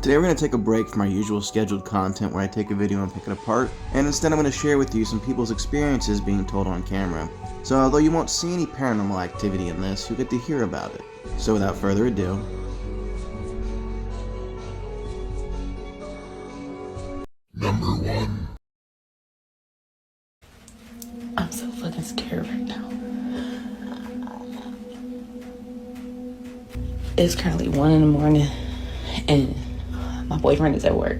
Today we're going to take a break from our usual scheduled content where I take a video and pick it apart, and instead I'm going to share with you some people's experiences being told on camera. So although you won't see any paranormal activity in this, you'll get to hear about it. So without further ado, Number 1. I'm so fucking scared right now. It's currently 1 in the morning and my boyfriend is at work.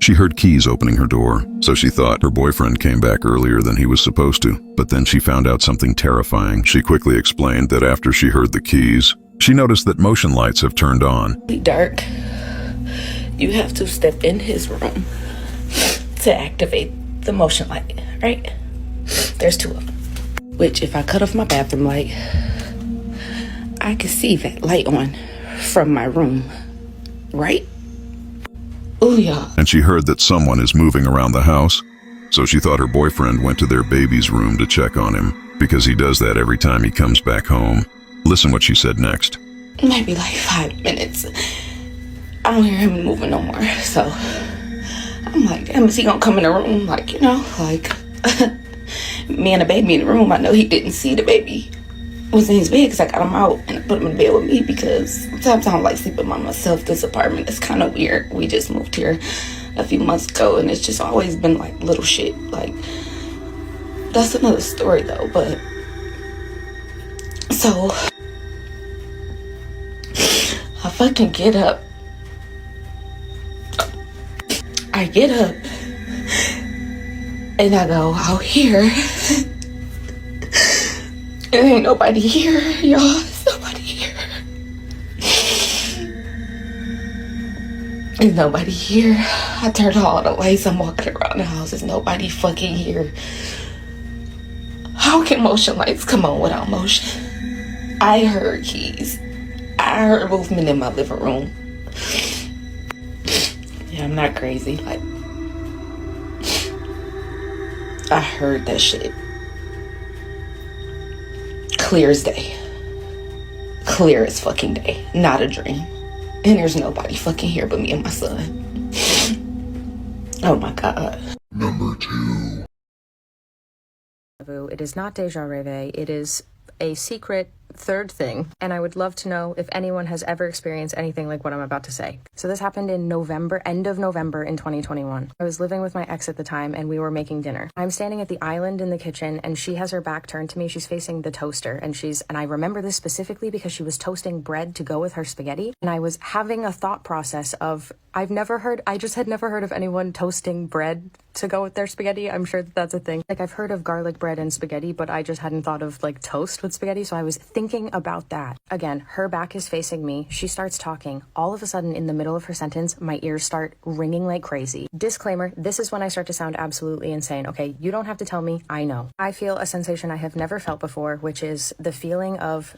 She heard keys opening her door, so she thought her boyfriend came back earlier than he was supposed to. But then she found out something terrifying. She quickly explained that after she heard the keys, she noticed that motion lights have turned on. Dark. You have to step in his room to activate the motion light, right? There's 2 of them. Which, if I cut off my bathroom light, I can see that light on from my room, right? Oh, yeah. And she heard that someone is moving around the house, so she thought her boyfriend went to their baby's room to check on him, because he does that every time he comes back home. Listen what she said next. Maybe like 5 minutes. I don't hear him moving no more, so I'm like, damn, is he gonna come in the room? Like, you know, like, me and the baby in the room. I know he didn't see the baby was in his bed because I got him out and I put him in bed with me because sometimes I don't like sleeping by myself. This apartment is kind of weird. We just moved here a few months ago and it's just always been like little shit. Like, that's another story though, but so I fucking get up. I get up and I go out here. There ain't nobody here, y'all. There's nobody here. There's nobody here. I turned all the lights. I'm walking around the house. There's nobody fucking here. How can motion lights come on without motion? I heard keys. I heard movement in my living room. Yeah, I'm not crazy. Like, I heard that shit. Clear as day. Clear as fucking day. Not a dream. And there's nobody fucking here but me and my son. Oh my God. Number 2. It is not deja reve, it is a secret third thing, and I would love to know if anyone has ever experienced anything like what I'm about to say. So this happened in November, end of November in 2021. I was living with my ex at the time and we were making dinner. I'm standing at the island in the kitchen and she has her back turned to me. She's facing the toaster and I remember this specifically because she was toasting bread to go with her spaghetti, and I was having a thought process of I just had never heard of anyone toasting bread to go with their spaghetti. I'm sure that that's a thing. Like, I've heard of garlic bread and spaghetti, but I just hadn't thought of like toast with spaghetti. So I was thinking about that. Again, her back is facing me. She starts talking. All of a sudden, in the middle of her sentence, my ears start ringing like crazy. Disclaimer, this is when I start to sound absolutely insane. Okay, you don't have to tell me. I know. I feel a sensation I have never felt before, which is the feeling of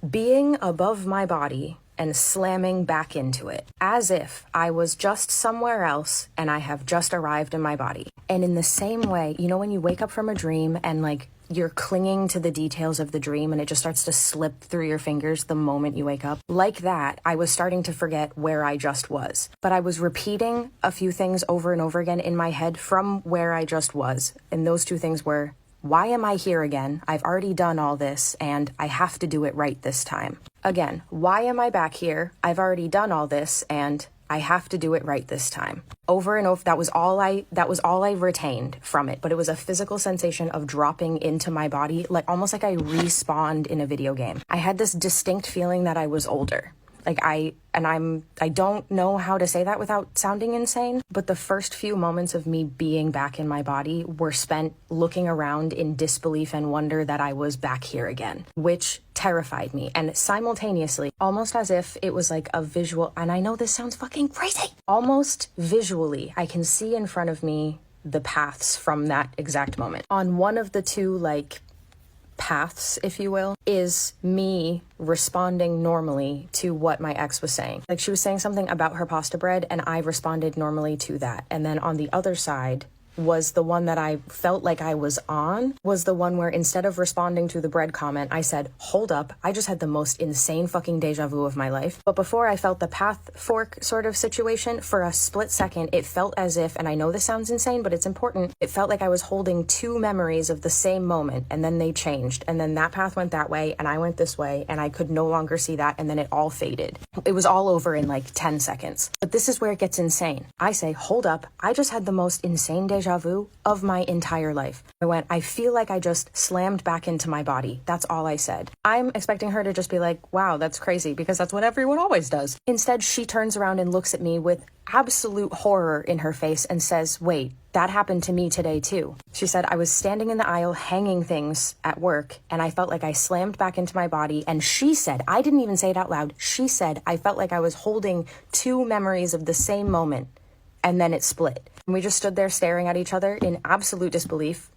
being above my body and slamming back into it, as if I was just somewhere else and I have just arrived in my body. And in the same way, you know, when you wake up from a dream and like you're clinging to the details of the dream and it just starts to slip through your fingers the moment you wake up, like that, I was starting to forget where I just was. But I was repeating a few things over and over again in my head from where I just was. And those 2 things were, why am I here again? I've already done all this and I have to do it right this time. Again, why am I back here? I've already done all this and I have to do it right this time. Over and over, that was all I retained from it, but it was a physical sensation of dropping into my body, like almost like I respawned in a video game. I had this distinct feeling that I was older. Like I don't know how to say that without sounding insane, but the first few moments of me being back in my body were spent looking around in disbelief and wonder that I was back here again, which terrified me. And simultaneously, almost as if it was like a visual, and I know this sounds fucking crazy, almost visually, I can see in front of me the paths from that exact moment. On one of the 2, like, paths, if you will, is me responding normally to what my ex was saying. Like, she was saying something about her pasta bread and I responded normally to that. And then on the other side, was the one that I felt like I was on, was the one where instead of responding to the bread comment, I said, hold up, I just had the most insane fucking deja vu of my life. But before I felt the path fork sort of situation, for a split second, it felt as if, and I know this sounds insane, but it's important, it felt like I was holding two memories of the same moment, and then they changed, and then that path went that way, and I went this way, and I could no longer see that, and then it all faded. It was all over in like 10 seconds. But this is where it gets insane. I say, hold up, I just had the most insane deja vu of my entire life. I went, I feel like I just slammed back into my body. That's all I said. I'm expecting her to just be like, wow, that's crazy, because that's what everyone always does. Instead, she turns around and looks at me with absolute horror in her face and says, wait, that happened to me today too. She said, I was standing in the aisle hanging things at work, and I felt like I slammed back into my body. And she said, I didn't even say it out loud, she said, I felt like I was holding two memories of the same moment, and then it split. And we just stood there staring at each other in absolute disbelief,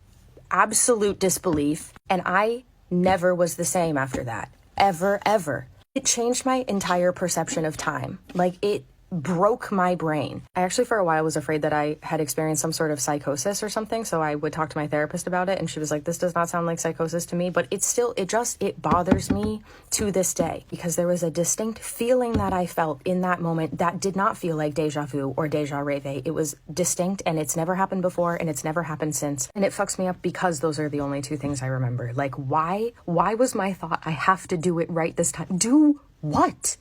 and I never was the same after that. Ever, ever. It changed my entire perception of time. Like, it broke my brain. I actually for a while was afraid that I had experienced some sort of psychosis or something, so I would talk to my therapist about it, and she was like, this does not sound like psychosis to me, but it bothers me to this day, because there was a distinct feeling that I felt in that moment that did not feel like deja vu or deja reve. It was distinct, and it's never happened before, and it's never happened since, and it fucks me up because those are the only two things I remember. Like, why was my thought, I have to do it right this time? Do what?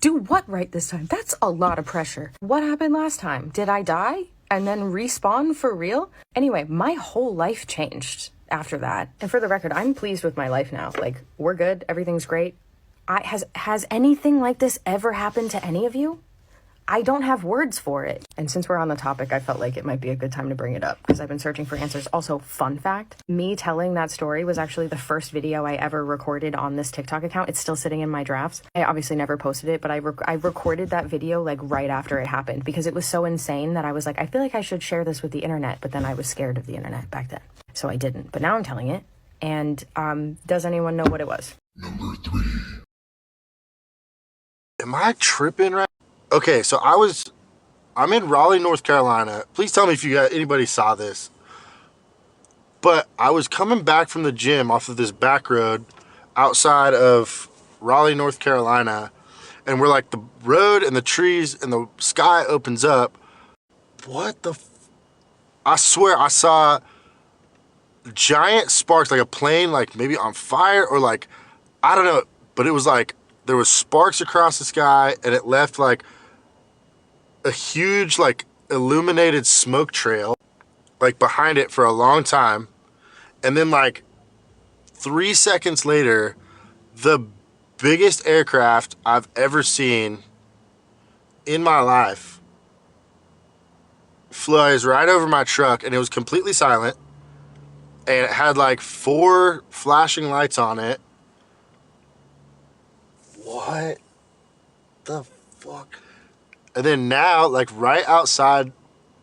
Do what right this time? That's a lot of pressure. What happened last time? Did I die and then respawn for real? Anyway, my whole life changed after that. And for the record, I'm pleased with my life now. Like, we're good. Everything's great. Has anything like this ever happened to any of you? I don't have words for it. And since we're on the topic, I felt like it might be a good time to bring it up because I've been searching for answers. Also, fun fact, me telling that story was actually the first video I ever recorded on this TikTok account. It's still sitting in my drafts. I obviously never posted it, but I recorded that video like right after it happened because it was so insane that I was like, I feel like I should share this with the internet, but then I was scared of the internet back then. So I didn't, but now I'm telling it. And does anyone know what it was? Number 3. Am I tripping right? Okay, so I'm in Raleigh, North Carolina. Please tell me if anybody saw this. But I was coming back from the gym off of this back road outside of Raleigh, North Carolina. And we're like the road and the trees and the sky opens up. What the I swear I saw giant sparks, like a plane, like maybe on fire or like, I don't know. But it was like, there was sparks across the sky and it left like a huge like illuminated smoke trail like behind it for a long time, and then like 3 seconds later the biggest aircraft I've ever seen in my life flies right over my truck, and it was completely silent and it had like 4 flashing lights on it. What the fuck? And then now, like right outside,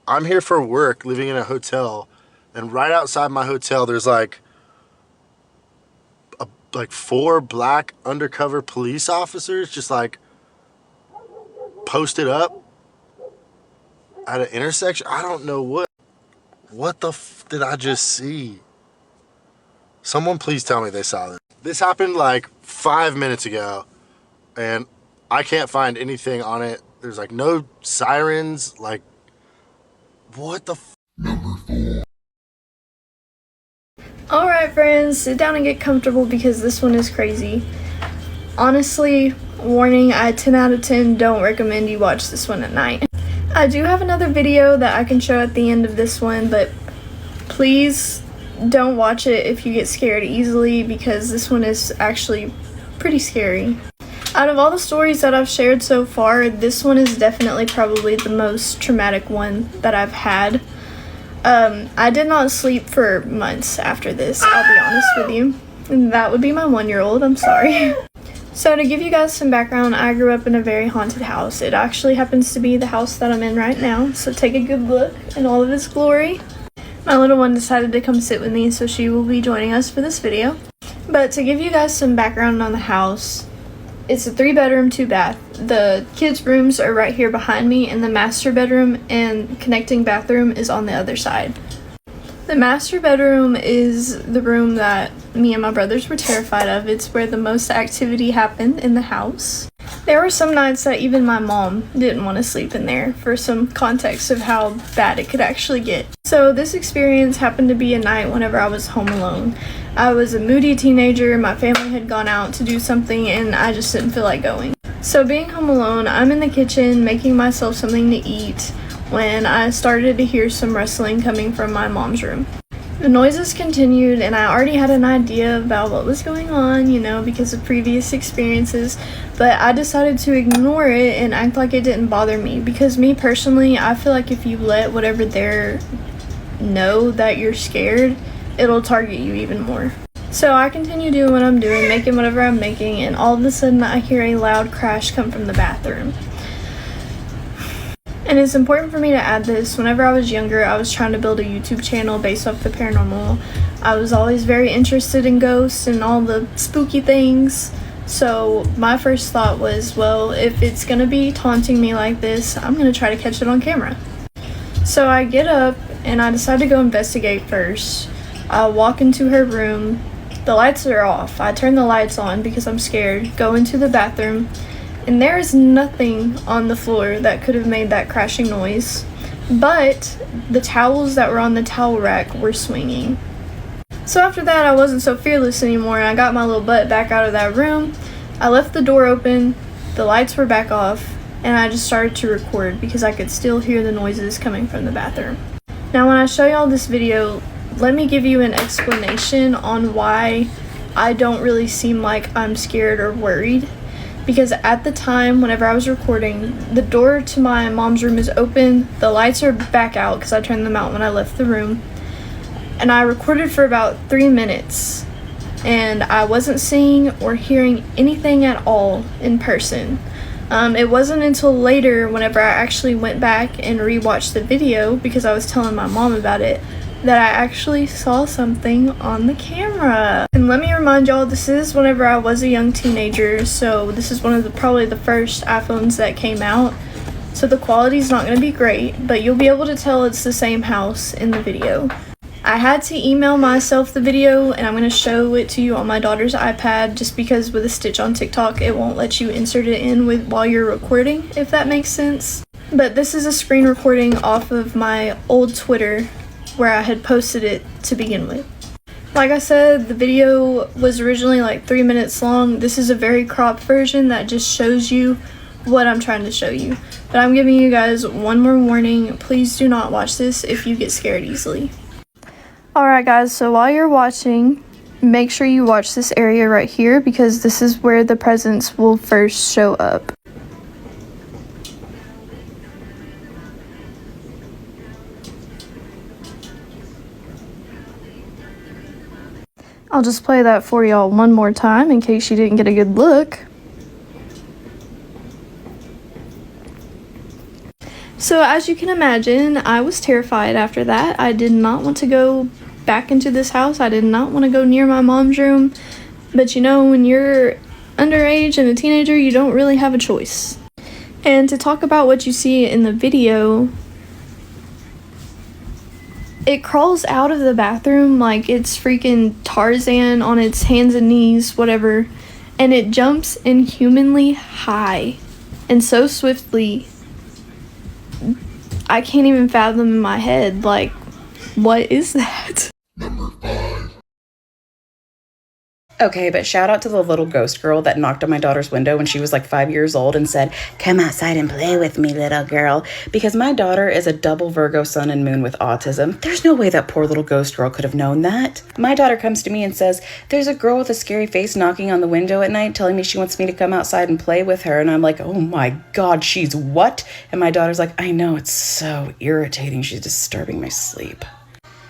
I'm here for work, living in a hotel, and right outside my hotel, there's like 4 black undercover police officers just like posted up at an intersection. I don't know what the did I just see? Someone please tell me they saw this. This happened like 5 minutes ago, and I can't find anything on it. There's like no sirens, like, what the Number 4. Alright friends, sit down and get comfortable because this one is crazy. Honestly, warning, I 10 out of 10 don't recommend you watch this one at night. I do have another video that I can show at the end of this one, but please don't watch it if you get scared easily because this one is actually pretty scary. Out of all the stories that I've shared so far, this one is definitely probably the most traumatic one that I've had. I did not sleep for months after this, I'll be honest with you. And that would be my 1-year-old, I'm sorry. So to give you guys some background, I grew up in a very haunted house. It actually happens to be the house that I'm in right now, so take a good look in all of its glory. My little one decided to come sit with me, so she will be joining us for this video. But to give you guys some background on the house, it's a 3-bedroom, 2-bath. The kids' rooms are right here behind me, and the master bedroom and connecting bathroom is on the other side. The master bedroom is the room that me and my brothers were terrified of. It's where the most activity happened in the house. There were some nights that even my mom didn't want to sleep in there, for some context of how bad it could actually get. So this experience happened to be a night whenever I was home alone. I was a moody teenager, my family had gone out to do something, and I just didn't feel like going. So being home alone, I'm in the kitchen making myself something to eat when I started to hear some rustling coming from my mom's room. The noises continued, and I already had an idea about what was going on, you know, because of previous experiences, but I decided to ignore it and act like it didn't bother me, because me personally, I feel like if you let whatever there know that you're scared, it'll target you even more. So I continue doing what I'm doing, making whatever I'm making, and all of a sudden I hear a loud crash come from the bathroom. And it's important for me to add this, whenever I was younger, I was trying to build a YouTube channel based off the paranormal. I was always very interested in ghosts and all the spooky things. So my first thought was, well, if it's gonna be taunting me like this, I'm gonna try to catch it on camera. So I get up and I decide to go investigate first. I walk into her room. The lights are off. I turn the lights on because I'm scared. Go into the bathroom. And there is nothing on the floor that could have made that crashing noise, but the towels that were on the towel rack were swinging. So after that, I wasn't so fearless anymore, and I got my little butt back out of that room. I left the door open, the lights were back off, and I just started to record because I could still hear the noises coming from the bathroom. Now when I show y'all this video, let me give you an explanation on why I don't really seem like I'm scared or worried. Because at the time, whenever I was recording, the door to my mom's room is open, the lights are back out because I turned them out when I left the room, and I recorded for about 3 minutes, and I wasn't seeing or hearing anything at all in person. It wasn't until later, whenever I actually went back and rewatched the video, because I was telling my mom about it, that I actually saw something on the camera. And let me remind y'all, this is whenever I was a young teenager, so this is one of the probably the first iPhones that came out. So the quality's not going to be great, but you'll be able to tell it's the same house in the video. I had to email myself the video, and I'm going to show it to you on my daughter's iPad, just because with a stitch on TikTok, it won't let you insert it in while you're recording, if that makes sense. But this is a screen recording off of my old Twitter, where I had posted it to begin with. Like I said, the video was originally like 3 minutes long. This is a very cropped version that just shows you what I'm trying to show you. But I'm giving you guys one more warning. Please do not watch this if you get scared easily. Alright guys, so while you're watching, make sure you watch this area right here, because this is where the presence will first show up. I'll just play that for y'all one more time in case you didn't get a good look. So as you can imagine, I was terrified after that. I did not want to go back into this house. I did not want to go near my mom's room. But you know, when you're underage and a teenager, you don't really have a choice. And to talk about what you see in the video, it crawls out of the bathroom like it's freaking Tarzan on its hands and knees, whatever, and it jumps inhumanly high and so swiftly, I can't even fathom in my head, like, what is that? Okay, but shout out to the little ghost girl that knocked on my daughter's window when she was like 5 years old and said, "Come outside and play with me, little girl." Because my daughter is a double Virgo sun and moon with autism. There's no way that poor little ghost girl could have known that. My daughter comes to me and says, "There's a girl with a scary face knocking on the window at night telling me she wants me to come outside and play with her." And I'm like, "Oh my God, she's what?" And my daughter's like, "I know, it's so irritating. She's disturbing my sleep."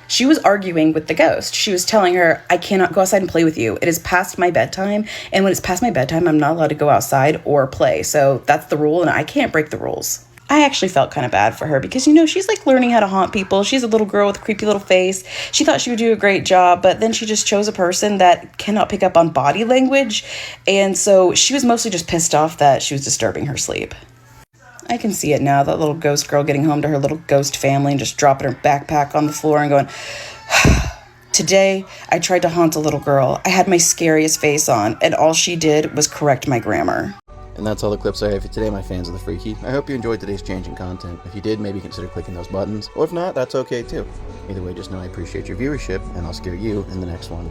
She was arguing with the ghost. She was telling her, "I cannot go outside and play with you. It is past my bedtime. And when it's past my bedtime, I'm not allowed to go outside or play. So that's the rule, and I can't break the rules." I actually felt kind of bad for her because, you know, she's like learning how to haunt people. She's a little girl with a creepy little face. She thought she would do a great job, but then she just chose a person that cannot pick up on body language. And so she was mostly just pissed off that she was disturbing her sleep. I can see it now, that little ghost girl getting home to her little ghost family and just dropping her backpack on the floor and going, Today, I tried to haunt a little girl. I had my scariest face on, and all she did was correct my grammar. And that's all the clips I have for today, my fans of the Freaky. I hope you enjoyed today's changing content. If you did, maybe consider clicking those buttons. Or if not, that's okay too. Either way, just know I appreciate your viewership, and I'll scare you in the next one.